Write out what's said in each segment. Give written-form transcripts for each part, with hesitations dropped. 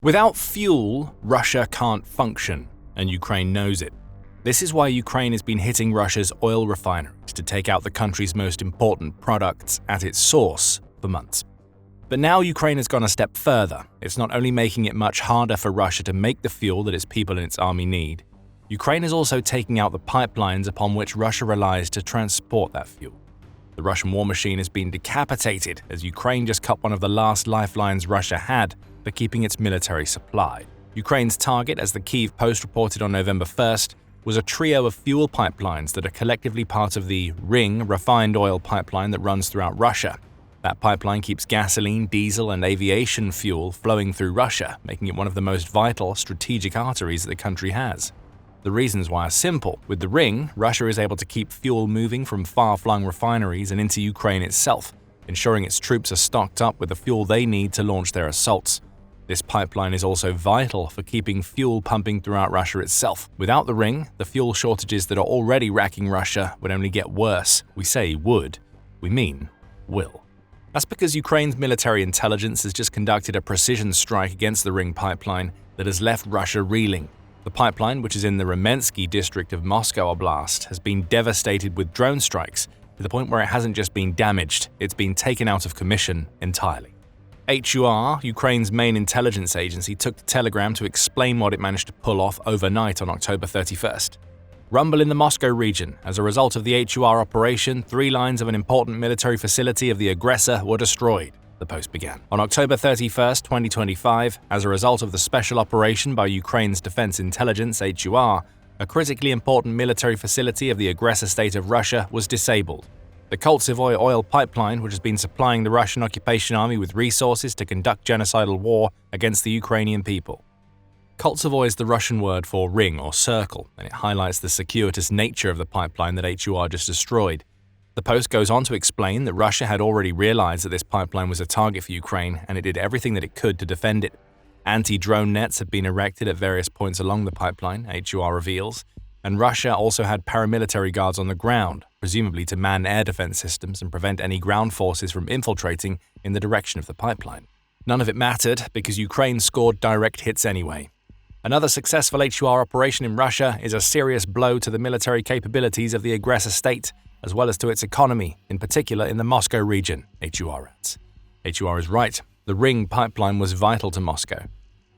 Without fuel, Russia can't function, and Ukraine knows it. This is why Ukraine has been hitting Russia's oil refineries to take out the country's most important products at its source for months. But now Ukraine has gone a step further. It's not only making it much harder for Russia to make the fuel that its people and its army need, Ukraine is also taking out the pipelines upon which Russia relies to transport that fuel. The Russian war machine has been decapitated as Ukraine just cut one of the last lifelines Russia had for keeping its military supplied. Ukraine's target, as the Kyiv Post reported on November 1st, was a trio of fuel pipelines that are collectively part of the Ring refined oil pipeline that runs throughout Russia. That pipeline keeps gasoline, diesel, and aviation fuel flowing through Russia, making it one of the most vital strategic arteries that the country has. The reasons why are simple. With the Ring, Russia is able to keep fuel moving from far-flung refineries and into Ukraine itself, ensuring its troops are stocked up with the fuel they need to launch their assaults. This pipeline is also vital for keeping fuel pumping throughout Russia itself. Without the Ring, the fuel shortages that are already racking Russia would only get worse. We say would, we mean will. That's because Ukraine's military intelligence has just conducted a precision strike against the Ring pipeline that has left Russia reeling. The pipeline, which is in the Remensky district of Moscow Oblast, has been devastated with drone strikes to the point where it hasn't just been damaged, it's been taken out of commission entirely. HUR, Ukraine's main intelligence agency, took to Telegram to explain what it managed to pull off overnight on October 31st. Rumble in the Moscow region. As a result of the HUR operation, 3 lines of an important military facility of the aggressor were destroyed, the Post began. On October 31st, 2025, as a result of the special operation by Ukraine's Defense Intelligence, HUR, a critically important military facility of the aggressor state of Russia was disabled. The Koltsevoy oil pipeline, which has been supplying the Russian occupation army with resources to conduct genocidal war against the Ukrainian people. Koltsevoy is the Russian word for ring or circle, and it highlights the circuitous nature of the pipeline that HUR just destroyed. The Post goes on to explain that Russia had already realized that this pipeline was a target for Ukraine, and it did everything that it could to defend it. Anti-drone nets have been erected at various points along the pipeline, HUR reveals, and Russia also had paramilitary guards on the ground, presumably to man air defense systems and prevent any ground forces from infiltrating in the direction of the pipeline. None of it mattered because Ukraine scored direct hits anyway. Another successful HUR operation in Russia is a serious blow to the military capabilities of the aggressor state, as well as to its economy, in particular in the Moscow region, HUR adds. HUR is right. The Ring pipeline was vital to Moscow.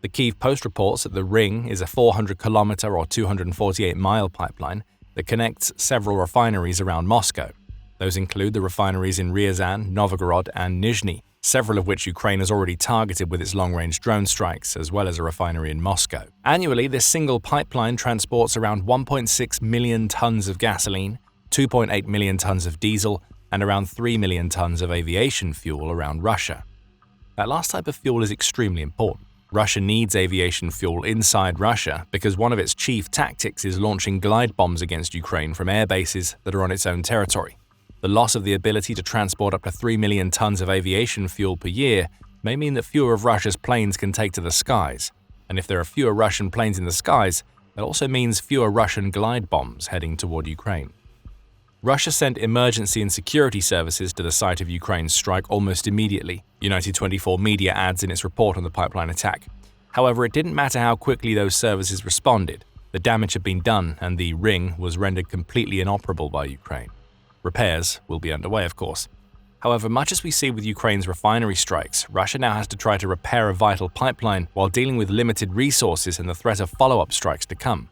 The Kyiv Post reports that the Ring is a 400-kilometer or 248-mile pipeline that connects several refineries around Moscow. Those include the refineries in Ryazan, Novgorod, and Nizhny, several of which Ukraine has already targeted with its long-range drone strikes, as well as a refinery in Moscow. Annually, this single pipeline transports around 1.6 million tons of gasoline, 2.8 million tons of diesel, and around 3 million tons of aviation fuel around Russia. That last type of fuel is extremely important. Russia needs aviation fuel inside Russia because one of its chief tactics is launching glide bombs against Ukraine from air bases that are on its own territory. The loss of the ability to transport up to 3 million tons of aviation fuel per year may mean that fewer of Russia's planes can take to the skies. And if there are fewer Russian planes in the skies, that also means fewer Russian glide bombs heading toward Ukraine. Russia sent emergency and security services to the site of Ukraine's strike almost immediately, United 24 media adds in its report on the pipeline attack. However, it didn't matter how quickly those services responded. The damage had been done, and the Ring was rendered completely inoperable by Ukraine. Repairs will be underway, of course. However, much as we see with Ukraine's refinery strikes, Russia now has to try to repair a vital pipeline while dealing with limited resources and the threat of follow-up strikes to come.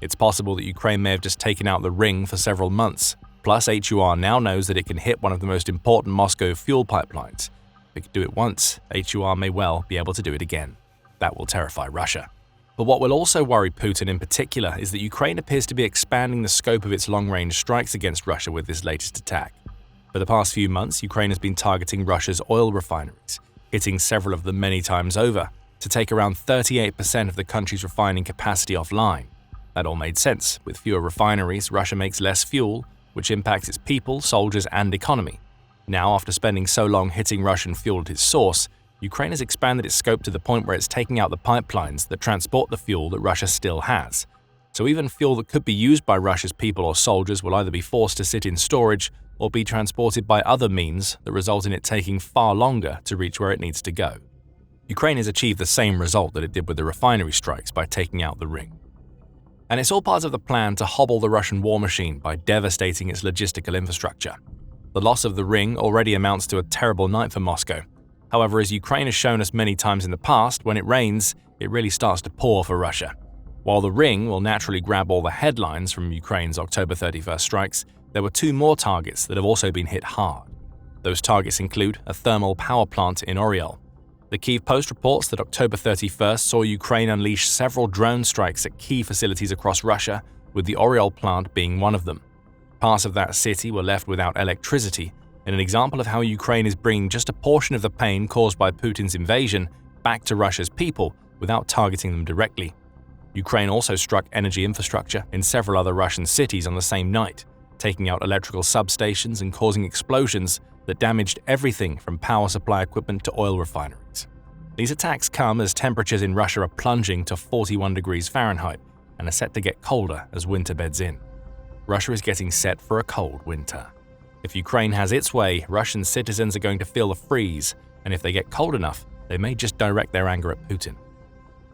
It's possible that Ukraine may have just taken out the Ring for several months. Plus, HUR now knows that it can hit one of the most important Moscow fuel pipelines. If it could do it once, HUR may well be able to do it again. That will terrify Russia. But what will also worry Putin in particular is that Ukraine appears to be expanding the scope of its long-range strikes against Russia with this latest attack. For the past few months, Ukraine has been targeting Russia's oil refineries, hitting several of them many times over, to take around 38% of the country's refining capacity offline. That all made sense. With fewer refineries, Russia makes less fuel, which impacts its people, soldiers, and economy. Now, after spending so long hitting Russian fuel at its source, Ukraine has expanded its scope to the point where it's taking out the pipelines that transport the fuel that Russia still has. So even fuel that could be used by Russia's people or soldiers will either be forced to sit in storage or be transported by other means that result in it taking far longer to reach where it needs to go. Ukraine has achieved the same result that it did with the refinery strikes by taking out the ring. And it's all part of the plan to hobble the Russian war machine by devastating its logistical infrastructure. The loss of the ring already amounts to a terrible night for Moscow. However, as Ukraine has shown us many times in the past, when it rains, it really starts to pour for Russia. While the ring will naturally grab all the headlines from Ukraine's October 31st strikes, there were two more targets that have also been hit hard. Those targets include a thermal power plant in Oriel. The Kyiv Post reports that October 31st saw Ukraine unleash several drone strikes at key facilities across Russia, with the Oriel plant being one of them. Parts of that city were left without electricity, in an example of how Ukraine is bringing just a portion of the pain caused by Putin's invasion back to Russia's people without targeting them directly. Ukraine also struck energy infrastructure in several other Russian cities on the same night, taking out electrical substations and causing explosions that damaged everything from power supply equipment to oil refineries. These attacks come as temperatures in Russia are plunging to 41 degrees Fahrenheit and are set to get colder as winter beds in. Russia is getting set for a cold winter. If Ukraine has its way, Russian citizens are going to feel the freeze, and if they get cold enough, they may just direct their anger at Putin.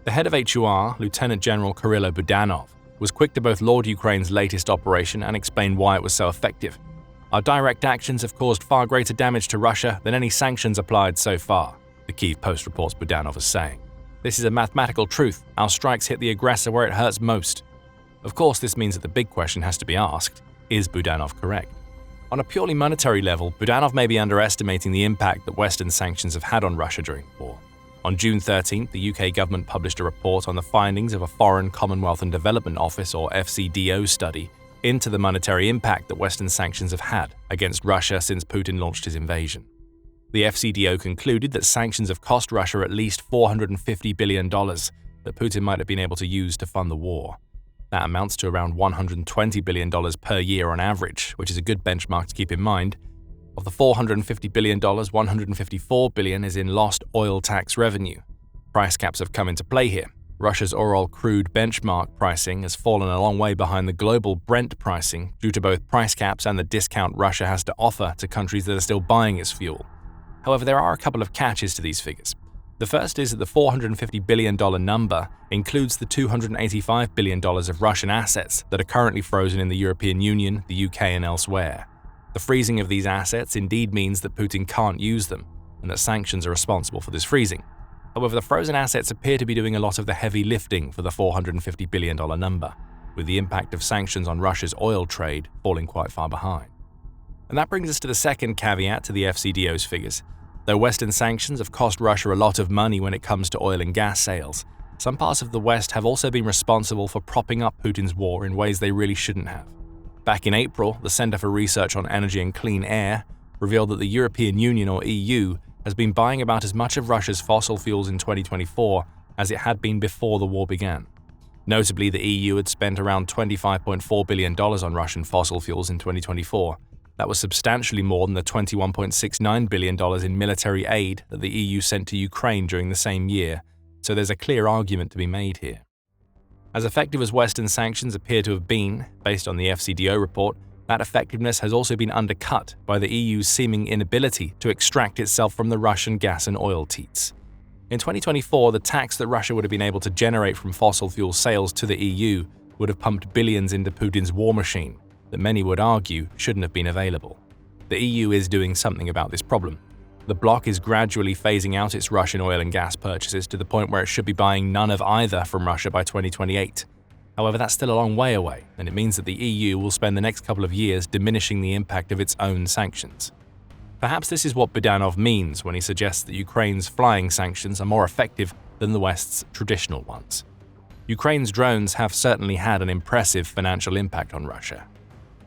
The head of HUR, Lieutenant General Kirilo Budanov, was quick to both laud Ukraine's latest operation and explain why it was so effective. Our direct actions have caused far greater damage to Russia than any sanctions applied so far, the Kyiv Post reports Budanov as saying. This is a mathematical truth. Our strikes hit the aggressor where it hurts most. Of course, this means that the big question has to be asked, is Budanov correct? On a purely monetary level, Budanov may be underestimating the impact that Western sanctions have had on Russia during the war. On June 13th, the UK government published a report on the findings of a Foreign Commonwealth and Development Office or FCDO study into the monetary impact that Western sanctions have had against Russia since Putin launched his invasion. The FCDO concluded that sanctions have cost Russia at least $450 billion that Putin might have been able to use to fund the war. That amounts to around $120 billion per year on average, which is a good benchmark to keep in mind. Of the $450 billion, $154 billion is in lost oil tax revenue. Price caps have come into play here. Russia's Urals crude benchmark pricing has fallen a long way behind the global Brent pricing due to both price caps and the discount Russia has to offer to countries that are still buying its fuel. However, there are a couple of catches to these figures. The first is that the $450 billion number includes the $285 billion of Russian assets that are currently frozen in the European Union, the UK, and elsewhere. The freezing of these assets indeed means that Putin can't use them, and that sanctions are responsible for this freezing. However, the frozen assets appear to be doing a lot of the heavy lifting for the $450 billion number, with the impact of sanctions on Russia's oil trade falling quite far behind. And that brings us to the second caveat to the FCDO's figures. Though Western sanctions have cost Russia a lot of money when it comes to oil and gas sales, some parts of the West have also been responsible for propping up Putin's war in ways they really shouldn't have. Back in April, the Centre for Research on Energy and Clean Air revealed that the European Union, or EU, has been buying about as much of Russia's fossil fuels in 2024 as it had been before the war began. Notably, the EU had spent around $25.4 billion on Russian fossil fuels in 2024. That was substantially more than the $21.69 billion in military aid that the EU sent to Ukraine during the same year, so there's a clear argument to be made here. As effective as Western sanctions appear to have been, based on the FCDO report, that effectiveness has also been undercut by the EU's seeming inability to extract itself from the Russian gas and oil teats. In 2024, the tax that Russia would have been able to generate from fossil fuel sales to the EU would have pumped billions into Putin's war machine that many would argue shouldn't have been available. The EU is doing something about this problem. The bloc is gradually phasing out its Russian oil and gas purchases to the point where it should be buying none of either from Russia by 2028. However, that's still a long way away, and it means that the EU will spend the next couple of years diminishing the impact of its own sanctions. Perhaps this is what Budanov means when he suggests that Ukraine's flying sanctions are more effective than the West's traditional ones. Ukraine's drones have certainly had an impressive financial impact on Russia.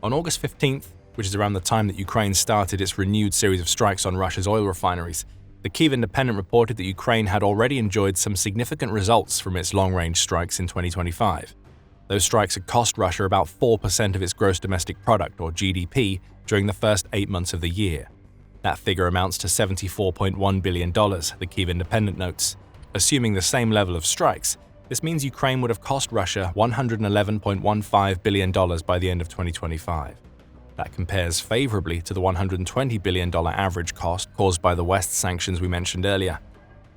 On August 15th, which is around the time that Ukraine started its renewed series of strikes on Russia's oil refineries, the Kyiv Independent reported that Ukraine had already enjoyed some significant results from its long-range strikes in 2025. Those strikes had cost Russia about 4% of its gross domestic product, or GDP, during the first 8 months of the year. That figure amounts to $74.1 billion, the Kyiv Independent notes. Assuming the same level of strikes, this means Ukraine would have cost Russia $111.15 billion by the end of 2025. That compares favorably to the $120 billion average cost caused by the West's sanctions we mentioned earlier.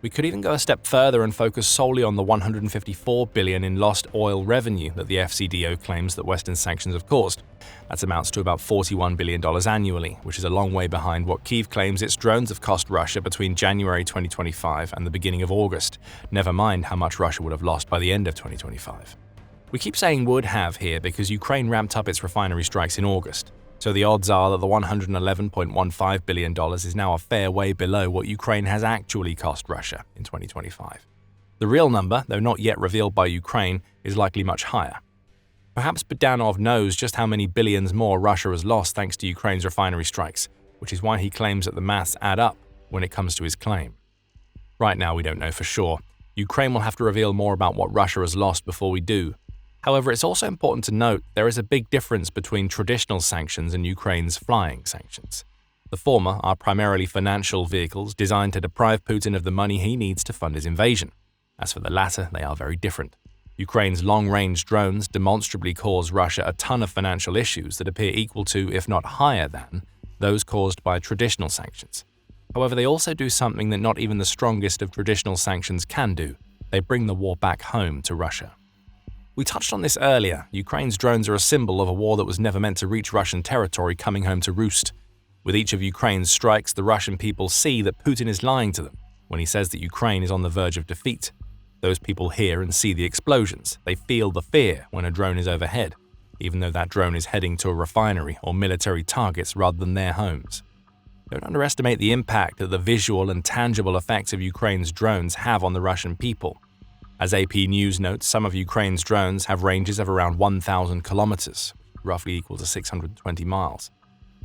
We could even go a step further and focus solely on the $154 billion in lost oil revenue that the FCDO claims that Western sanctions have caused. That amounts to about $41 billion annually, which is a long way behind what Kyiv claims its drones have cost Russia between January 2025 and the beginning of August, never mind how much Russia would have lost by the end of 2025. We keep saying would have here because Ukraine ramped up its refinery strikes in August, so the odds are that the $111.15 billion is now a fair way below what Ukraine has actually cost Russia in 2025. The real number, though not yet revealed by Ukraine, is likely much higher. Perhaps Budanov knows just how many billions more Russia has lost thanks to Ukraine's refinery strikes, which is why he claims that the maths add up when it comes to his claim. Right now we don't know for sure. Ukraine will have to reveal more about what Russia has lost before we do. However, it's also important to note there is a big difference between traditional sanctions and Ukraine's flying sanctions. The former are primarily financial vehicles designed to deprive Putin of the money he needs to fund his invasion. As for the latter, they are very different. Ukraine's long-range drones demonstrably cause Russia a ton of financial issues that appear equal to, if not higher than, those caused by traditional sanctions. However, they also do something that not even the strongest of traditional sanctions can do. They bring the war back home to Russia. We touched on this earlier. Ukraine's drones are a symbol of a war that was never meant to reach Russian territory coming home to roost. With each of Ukraine's strikes, the Russian people see that Putin is lying to them when he says that Ukraine is on the verge of defeat. Those people hear and see the explosions. They feel the fear when a drone is overhead, even though that drone is heading to a refinery or military targets rather than their homes. Don't underestimate the impact that the visual and tangible effects of Ukraine's drones have on the Russian people. As AP News notes, some of Ukraine's drones have ranges of around 1,000 kilometers, roughly equal to 620 miles.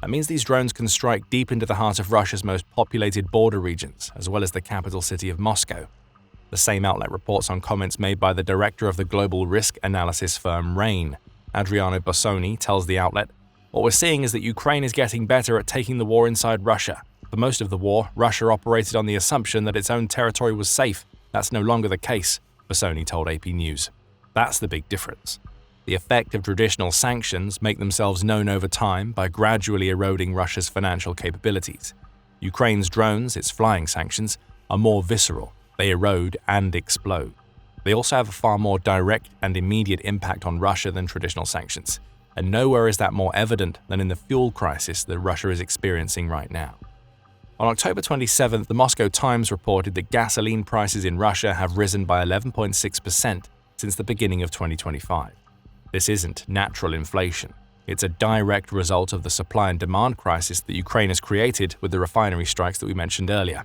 That means these drones can strike deep into the heart of Russia's most populated border regions, as well as the capital city of Moscow. The same outlet reports on comments made by the director of the global risk analysis firm RAIN. Adriano Bossoni tells the outlet, "What we're seeing is that Ukraine is getting better at taking the war inside Russia. For most of the war, Russia operated on the assumption that its own territory was safe. That's no longer the case," Bossoni told AP News. That's the big difference. The effect of traditional sanctions make themselves known over time by gradually eroding Russia's financial capabilities. Ukraine's drones, its flying sanctions, are more visceral. They erode and explode. They also have a far more direct and immediate impact on Russia than traditional sanctions, and nowhere is that more evident than in the fuel crisis that Russia is experiencing right now. On October 27th, the Moscow Times reported that gasoline prices in Russia have risen by 11.6% since the beginning of 2025. This isn't natural inflation. It's a direct result of the supply and demand crisis that Ukraine has created with the refinery strikes that we mentioned earlier.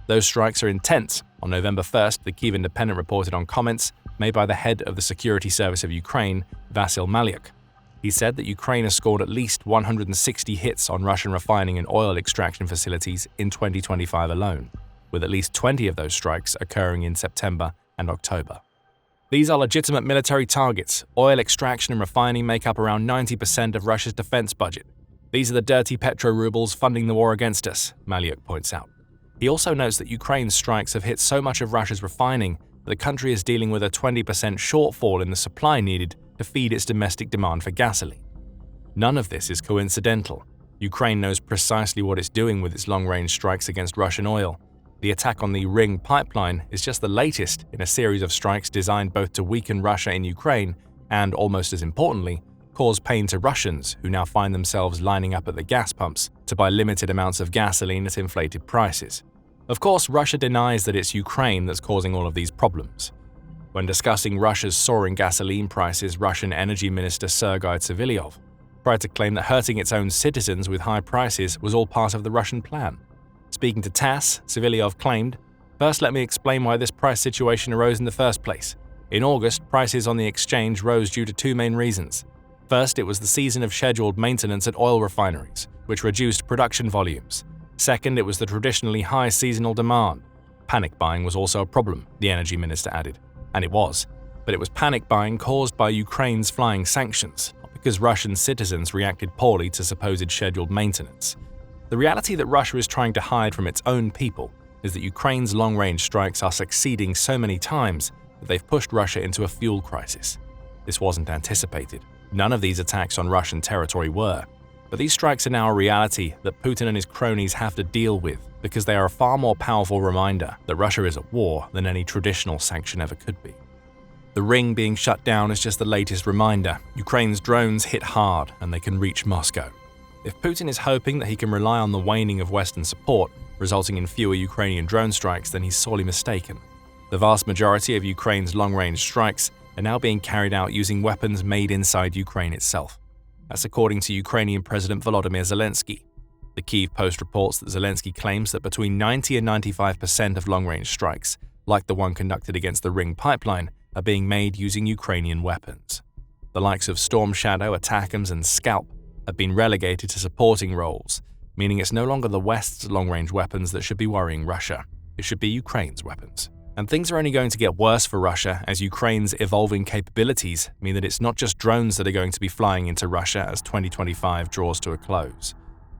Those strikes are intense. On November 1st, the Kyiv Independent reported on comments made by the head of the Security Service of Ukraine, Vasyl Malyuk. He said that Ukraine has scored at least 160 hits on Russian refining and oil extraction facilities in 2025 alone, with at least 20 of those strikes occurring in September and October. These are legitimate military targets. Oil extraction and refining make up around 90% of Russia's defense budget. These are the dirty petro-rubles funding the war against us, Malyuk points out. He also notes that Ukraine's strikes have hit so much of Russia's refining that the country is dealing with a 20% shortfall in the supply needed to feed its domestic demand for gasoline. None of this is coincidental. Ukraine knows precisely what it's doing with its long-range strikes against Russian oil. The attack on the Ring pipeline is just the latest in a series of strikes designed both to weaken Russia in Ukraine and, almost as importantly, cause pain to Russians who now find themselves lining up at the gas pumps to buy limited amounts of gasoline at inflated prices. Of course, Russia denies that it's Ukraine that's causing all of these problems. When discussing Russia's soaring gasoline prices, Russian Energy Minister Sergei Savilyov tried to claim that hurting its own citizens with high prices was all part of the Russian plan. Speaking to TASS, Savilyov claimed, "First, let me explain why this price situation arose in the first place. In August, prices on the exchange rose due to two main reasons. First, it was the season of scheduled maintenance at oil refineries, which reduced production volumes. Second, it was the traditionally high seasonal demand. Panic buying was also a problem," the energy minister added. And it was. But it was panic buying caused by Ukraine's flying sanctions, not because Russian citizens reacted poorly to supposed scheduled maintenance. The reality that Russia is trying to hide from its own people is that Ukraine's long-range strikes are succeeding so many times that they've pushed Russia into a fuel crisis. This wasn't anticipated. None of these attacks on Russian territory were. But these strikes are now a reality that Putin and his cronies have to deal with because they are a far more powerful reminder that Russia is at war than any traditional sanction ever could be. The ring being shut down is just the latest reminder. Ukraine's drones hit hard and they can reach Moscow. If Putin is hoping that he can rely on the waning of Western support, resulting in fewer Ukrainian drone strikes, then he's sorely mistaken. The vast majority of Ukraine's long-range strikes are now being carried out using weapons made inside Ukraine itself. That's according to Ukrainian President Volodymyr Zelensky. The Kyiv Post reports that Zelensky claims that between 90 and 95% of long-range strikes, like the one conducted against the Ring pipeline, are being made using Ukrainian weapons. The likes of Storm Shadow, ATACMS, and Scalp have been relegated to supporting roles, meaning it's no longer the West's long-range weapons that should be worrying Russia. It should be Ukraine's weapons. And things are only going to get worse for Russia as Ukraine's evolving capabilities mean that it's not just drones that are going to be flying into Russia as 2025 draws to a close.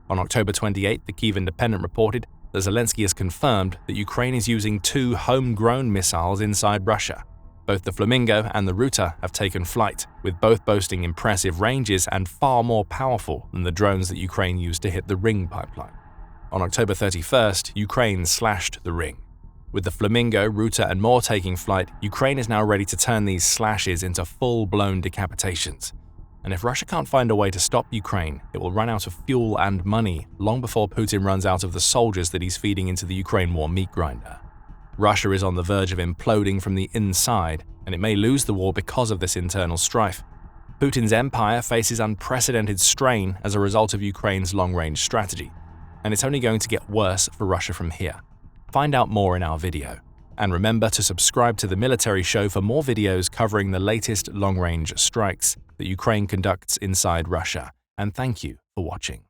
On October 28, the Kyiv Independent reported that Zelensky has confirmed that Ukraine is using 2 homegrown missiles inside Russia. Both the Flamingo and the Ruta have taken flight, with both boasting impressive ranges and far more powerful than the drones that Ukraine used to hit the Ring pipeline. On October 31st, Ukraine slashed the Ring. With the Flamingo, Ruta, and more taking flight, Ukraine is now ready to turn these slashes into full-blown decapitations. And if Russia can't find a way to stop Ukraine, it will run out of fuel and money long before Putin runs out of the soldiers that he's feeding into the Ukraine war meat grinder. Russia is on the verge of imploding from the inside, and it may lose the war because of this internal strife. Putin's empire faces unprecedented strain as a result of Ukraine's long-range strategy, and it's only going to get worse for Russia from here. Find out more in our video. And remember to subscribe to The Military Show for more videos covering the latest long-range strikes that Ukraine conducts inside Russia. And thank you for watching.